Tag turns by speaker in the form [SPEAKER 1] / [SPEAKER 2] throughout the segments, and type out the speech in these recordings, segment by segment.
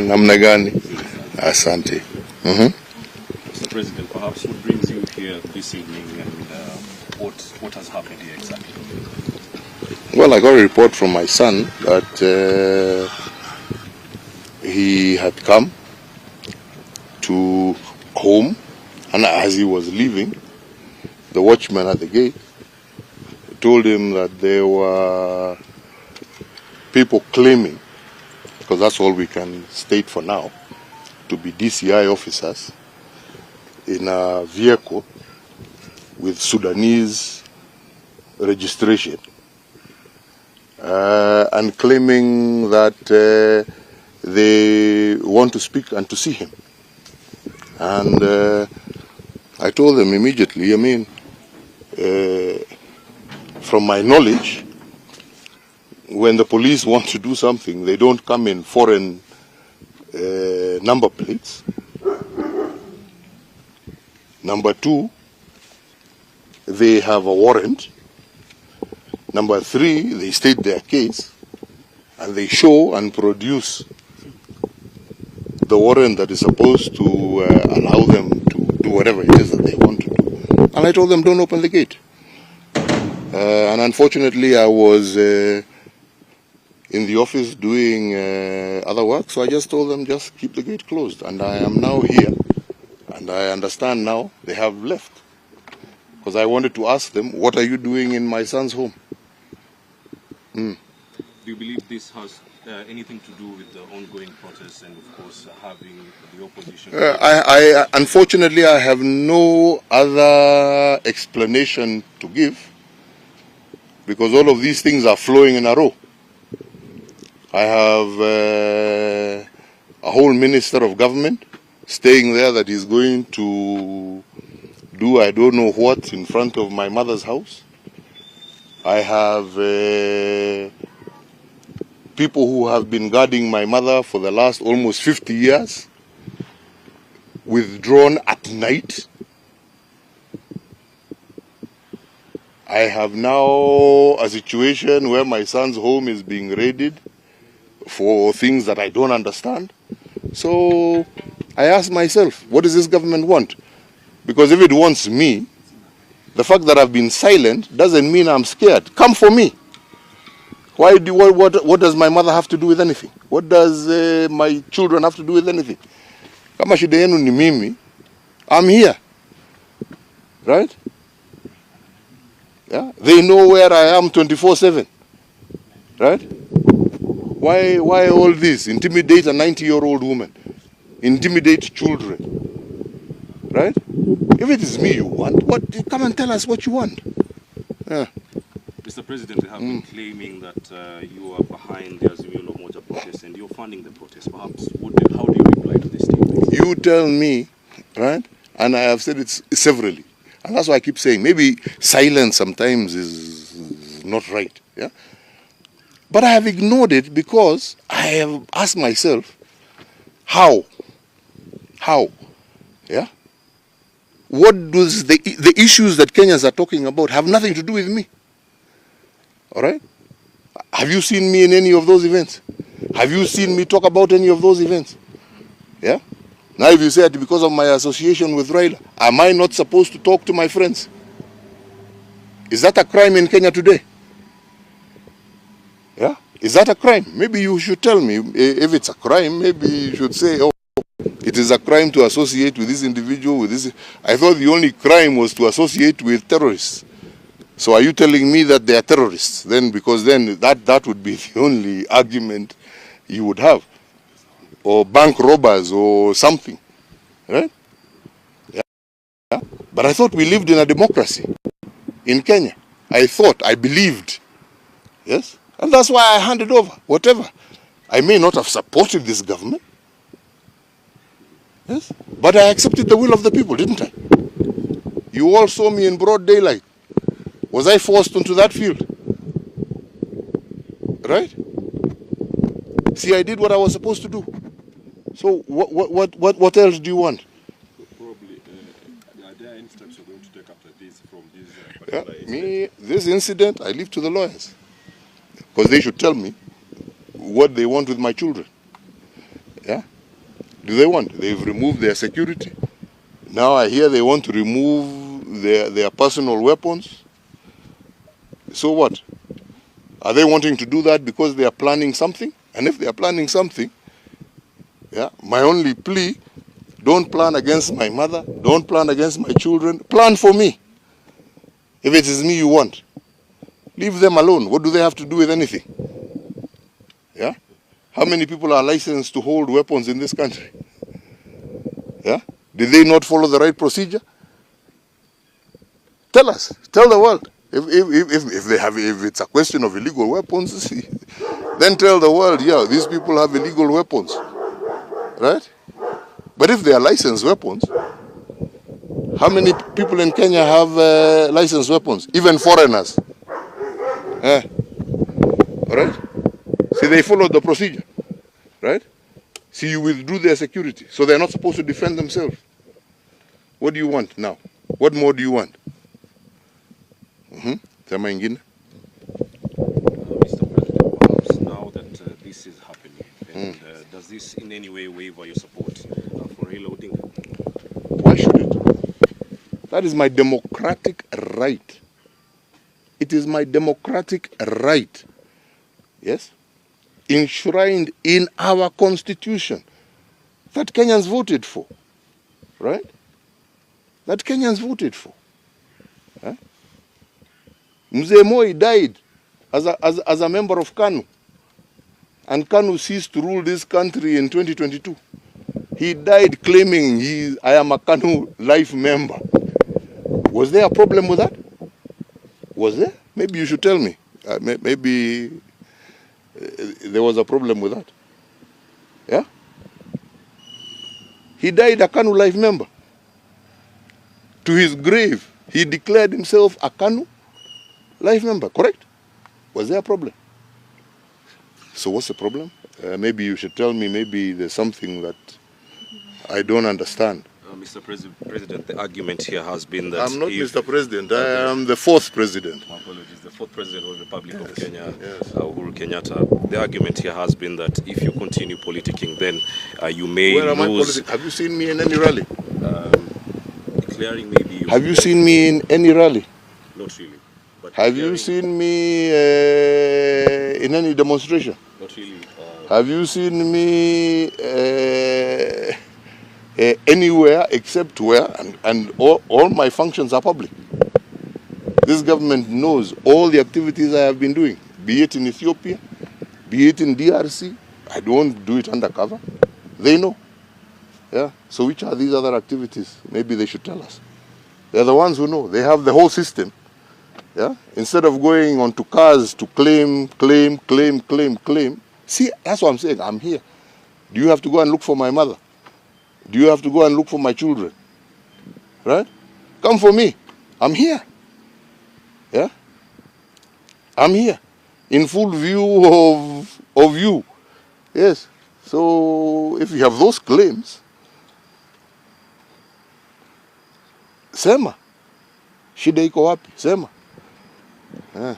[SPEAKER 1] namna gani? Asante.
[SPEAKER 2] Mr. President, perhaps what brings you here this evening and what has happened here exactly?
[SPEAKER 1] Well, I got a report from my son that he had come to home, and as he was leaving, the watchman at the gate told him that there were people claiming, because that's all we can state for now, to be DCI officers in a vehicle with Sudanese registration, and claiming that they want to speak and to see him. And I told them immediately, I mean, from my knowledge, when the police want to do something, they don't come in foreign number plates. Number two, they have a warrant. Number three, they state their case and they show and produce the warrant that is supposed to allow them to do whatever it is that they want to do. And I told them, don't open the gate. And unfortunately, I was in the office doing other work, so I just told them, just keep the gate closed. And I am now here, and I understand now they have left. Because I wanted to ask them, what are you doing in my son's home?
[SPEAKER 2] Do you believe this has anything to do with the ongoing protests and, of course, having the opposition?
[SPEAKER 1] Unfortunately, I have no other explanation to give, because all of these things are flowing in a row. I have a whole minister of government staying there that is going to do I don't know what in front of my mother's house. I have people who have been guarding my mother for the last almost 50 years, withdrawn at night. I have now a situation where my son's home is being raided for things that I don't understand. So I ask myself, what does this government want? Because if it wants me, the fact that I've been silent doesn't mean I'm scared. Come for me. What does my mother have to do with anything? What does my children have to do with anything? Kama shida yenu ni mimi, I'm here. Right? Yeah? They know where I am 24/7. Right? Why all this? Intimidate a 90-year-old woman. Intimidate children. Right? If it is me you want, come and tell us what you want. Yeah.
[SPEAKER 2] Mr. President, they have been claiming that you are behind the Azimio la Umoja protest and you're funding the protest. Perhaps, how do you reply to this statement?
[SPEAKER 1] You tell me, right? And I have said it severally. And that's why I keep saying, maybe silence sometimes is not right. Yeah. But I have ignored it because I have asked myself, how? How? Yeah? What does the issues that Kenyans are talking about have nothing to do with me? All right? Have you seen me in any of those events? Have you seen me talk about any of those events? Yeah? Now if you say that because of my association with Raila, am I not supposed to talk to my friends? Is that a crime in Kenya today? Yeah? Is that a crime? Maybe you should tell me. If it's a crime, maybe you should say, oh, it is a crime to associate with this individual, with this. I thought the only crime was to associate with terrorists. So are you telling me that they are terrorists? Then, because then that would be the only argument you would have. Or bank robbers or something. Right? Yeah. Yeah. But I thought we lived in a democracy in Kenya. I believed. Yes? And that's why I handed over, whatever. I may not have supported this government. Yes? But I accepted the will of the people, didn't I? You all saw me in broad daylight. Was I forced onto that field? Right? See, I did what I was supposed to do. So what else do you want?
[SPEAKER 3] So probably, are there any steps you're going to take after this from this particular
[SPEAKER 1] this incident, I leave to the lawyers. Because they should tell me what they want with my children. Yeah? Do they want? They've removed their security. Now I hear they want to remove their personal weapons. So what? Are they wanting to do that because they are planning something? And if they are planning something, yeah, my only plea, don't plan against my mother, don't plan against my children, plan for me. If it is me you want, leave them alone. What do they have to do with anything? Yeah? How many people are licensed to hold weapons in this country? Yeah? Did they not follow the right procedure? Tell us, tell the world. If it's a question of illegal weapons, then tell the world, yeah, these people have illegal weapons, right? But if they are licensed weapons, how many people in Kenya have licensed weapons? Even foreigners. All right? See, they followed the procedure, right? See, you withdrew their security, so they're not supposed to defend themselves. What do you want now? What more do you want? Sema ingine?
[SPEAKER 2] Mr. President, perhaps now that this is happening, and does this in any way waver your support for Raila Odinga?
[SPEAKER 1] Why should it? That is my democratic right. It is my democratic right, yes, enshrined in our constitution that Kenyans voted for, right? That Kenyans voted for. Mzee Moi died as a member of KANU, and KANU ceased to rule this country in 2022. He died claiming I am a KANU life member. Was there a problem with that? Was there? Maybe you should tell me. Maybe there was a problem with that. Yeah? He died a KANU life member. To his grave, he declared himself a KANU life member, correct? Was there a problem? So what's the problem? Maybe you should tell me, maybe there's something that I don't understand.
[SPEAKER 2] Mr. President, the argument here has been that...
[SPEAKER 1] I'm not Mr. President, I am the fourth president.
[SPEAKER 2] My apologies, the fourth president of the Republic of Kenya, Uhuru Kenyatta. The argument here has been that if you continue politicking, then you may
[SPEAKER 1] Where am
[SPEAKER 2] lose...
[SPEAKER 1] Have you seen me in any rally?
[SPEAKER 2] Declaring maybe...
[SPEAKER 1] Have you seen me in any rally?
[SPEAKER 2] Not really. But
[SPEAKER 1] have you seen me in any demonstration?
[SPEAKER 2] Not really.
[SPEAKER 1] Have you seen me anywhere except where, and all my functions are public. This government knows all the activities I have been doing, be it in Ethiopia, be it in DRC. I don't do it undercover. They know. Yeah. So which are these other activities? Maybe they should tell us. They're the ones who know. They have the whole system. Yeah. Instead of going onto cars to claim. See, that's what I'm saying. I'm here. Do you have to go and look for my mother? Do you have to go and look for my children? Right? Come for me. I'm here. Yeah? I'm here. In full view of you. Yes. So if you have those claims, sema. Shida iko wapi? Sema. Yeah.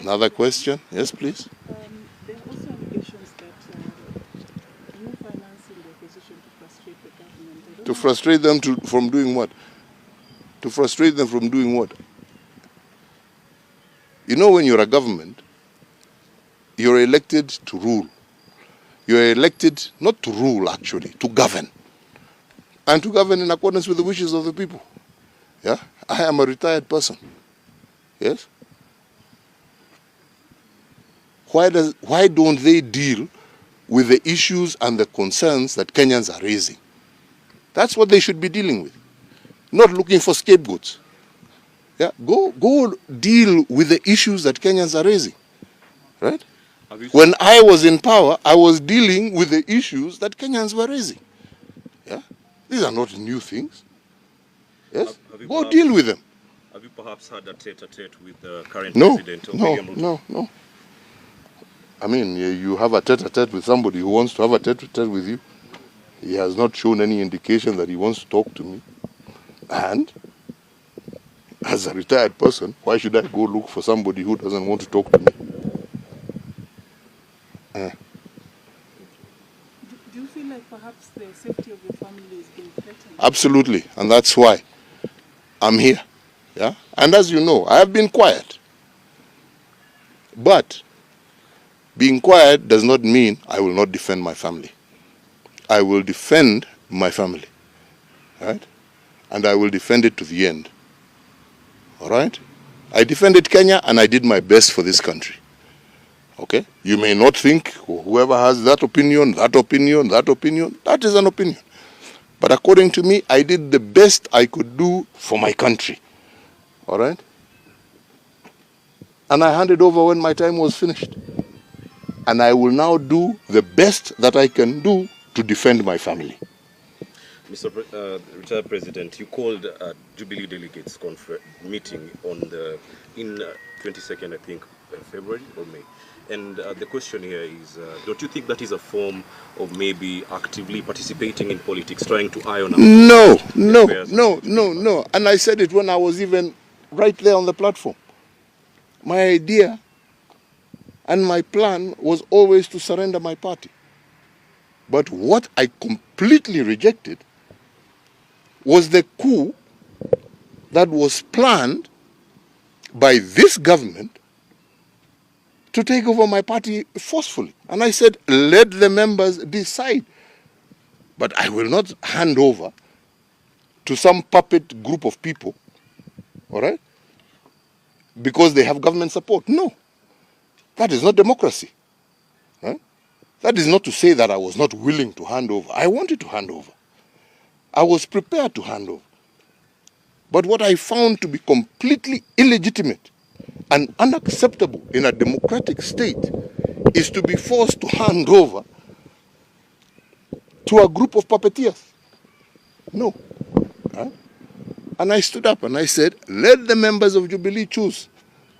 [SPEAKER 1] Another question? Yes, please.
[SPEAKER 4] There are also allegations that you financing the opposition to frustrate the government.
[SPEAKER 1] To frustrate them from doing what? To frustrate them from doing what? You know, when you're a government, you're elected to rule. You're elected not to rule, actually, to govern. And to govern in accordance with the wishes of the people. Yeah? I am a retired person. Yes? Why don't they deal with the issues and the concerns that Kenyans are raising? That's what they should be dealing with. Not looking for scapegoats. Yeah? Go deal with the issues that Kenyans are raising. Right? When I was in power, I was dealing with the issues that Kenyans were raising. Yeah? These are not new things. Yes? Go deal with them.
[SPEAKER 2] Have you perhaps had a tete-a-tete with the current
[SPEAKER 1] No,
[SPEAKER 2] president of William Ruto?
[SPEAKER 1] no. I mean, you have a tete-a-tete with somebody who wants to have a tete-a-tete with you. He has not shown any indication that he wants to talk to me. And as a retired person, why should I go look for somebody who doesn't want to talk to me?
[SPEAKER 4] Do you feel like perhaps the safety of your family is being threatened?
[SPEAKER 1] Absolutely, and that's why I'm here. Yeah, and as you know, I have been quiet. But being quiet does not mean I will not defend my family. I will defend my family, right? And I will defend it to the end. All right? I defended Kenya and I did my best for this country. Okay? You may not think, whoever has that opinion, that is an opinion. But according to me, I did the best I could do for my country. All right? And I handed over when my time was finished. And I will now do the best that I can do to defend my family.
[SPEAKER 2] Mr. Retired President, you called a Jubilee delegates meeting on in 22nd, I think, February or May. And the question here is, don't you think that is a form of maybe actively participating in politics, trying to iron out?
[SPEAKER 1] No. And I said it when I was even right there on the platform. My idea and my plan was always to surrender my party. But what I completely rejected was the coup that was planned by this government to take over my party forcefully. And I said, let the members decide. But I will not hand over to some puppet group of people, all right, because they have government support. No, that is not democracy. Right? That is not to say that I was not willing to hand over. I wanted to hand over. I was prepared to hand over. But what I found to be completely illegitimate and unacceptable in a democratic state is to be forced to hand over to a group of puppeteers. No. Huh? And I stood up and I said, let the members of Jubilee choose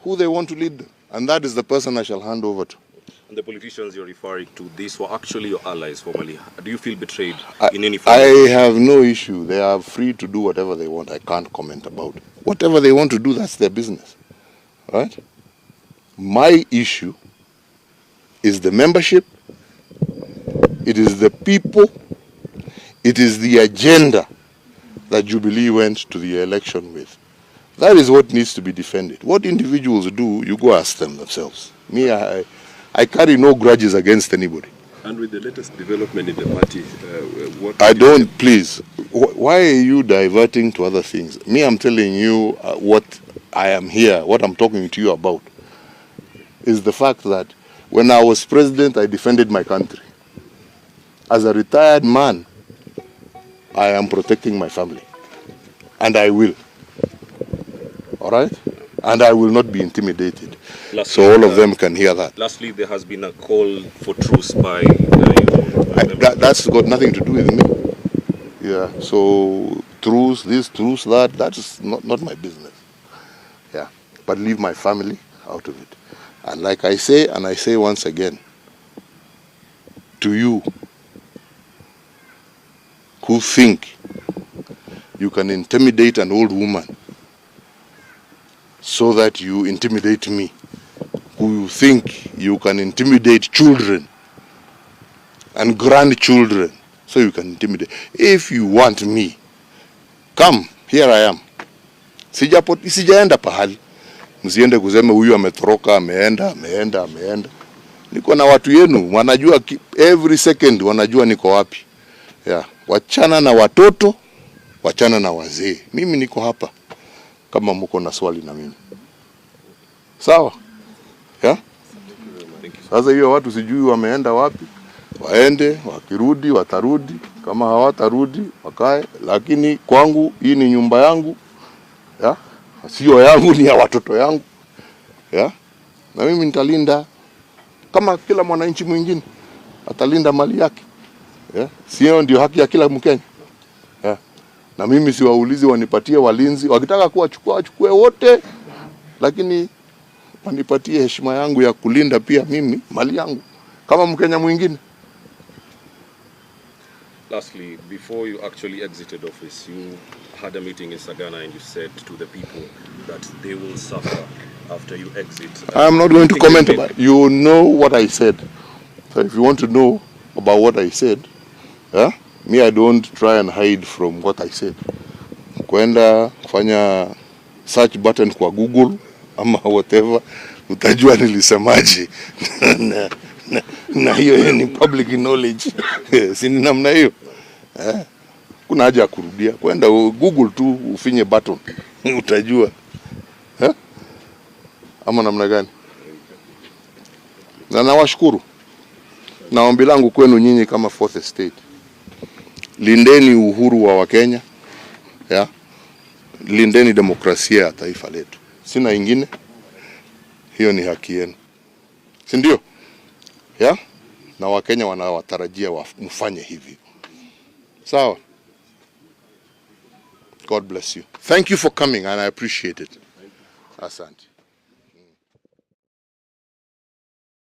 [SPEAKER 1] who they want to lead them. And that is the person I shall hand over to.
[SPEAKER 2] And the politicians you're referring to, these were actually your allies formerly. Do you feel betrayed in any
[SPEAKER 1] form? I
[SPEAKER 2] form?
[SPEAKER 1] have no issue. They are free to do whatever they want. I can't comment about it. Whatever they want to do, that's their business. Right? My issue is the membership. It is the people. It is the agenda that Jubilee went to the election with. That is what needs to be defended. What individuals do, you go ask them themselves. Me, I carry no grudges against anybody.
[SPEAKER 3] And with the latest development in the party, what...
[SPEAKER 1] I don't, please. Why are you diverting to other things? Me, I'm telling you what I am here, what I'm talking to you about, is the fact that when I was president, I defended my country. As a retired man, I am protecting my family. And I will. All right? And I will not be intimidated. Lastly, so all of them can hear that.
[SPEAKER 2] Lastly, there has been a call for truce by...
[SPEAKER 1] that's got nothing to do with me. Yeah, so truce, this, truce, that's not my business. Yeah, but leave my family out of it. And like I say, and I say once again, to you who think you can intimidate an old woman so that you intimidate me, who think you can intimidate children and grandchildren so you can intimidate. If you want me, come, here I am. Sijaenda pahali. Msiende kusema huyu ametoroka, ameenda. Niko na watu yenu, wanajua every second wanajua niko wapi. Yeah. Wachana na watoto, wachana na wazee. Mimi niko hapa kama mko na swali na mimi. Sawa? Yeah? Sasa hiyo watu sijui wameenda wapi. Waende, wakirudi, watarudi. Kama hawatarudi, wakae. Lakini kwangu, hii ni nyumba yangu. Yeah? Sio yangu, ni ya watoto yangu. Yeah? Na mimi nitalinda kama kila mwananchi mwingine atalinda mali yake. Yeah? Sio ndio haki ya kila Mkenya. Yeah. Na mimi siwaulizi wanipatie walinzi, wakitaka kuwachukua wachukue wote, lakini wanipatie heshima yangu ya kulinda pia mimi mali yangu kama Mkenya mwingine.
[SPEAKER 2] Lastly, before you actually exited office, you had a meeting in Sagana and you said to the people that they will suffer after you exit.
[SPEAKER 1] I'm not going to comment about it. You know what I said. So if you want to know about what I said, Yeah? Me, I don't try and hide from what I said. Kwenda kufanya search button kwa Google ama whatever, utajua nilisemaje. na hiyo ni public knowledge. Si ni namna hiyo. Kuna haja ya kurudia. Kwenda Google tu ufinye button utajua. Ama namna gani? Na nawashukuru. Na ombi langu kwenu nyinyi kama fourth estate. Lindeni uhuru wa Wakenya. Yeah. Lindeni demokrasia ya taifa letu. Sina ingine. Hiyo ni haki yenu. Si ndio? Yeah? Na Wakenya wanawatarajia mfanye hivi. Sawa? God bless you. Thank you for coming and I appreciate it. Asante.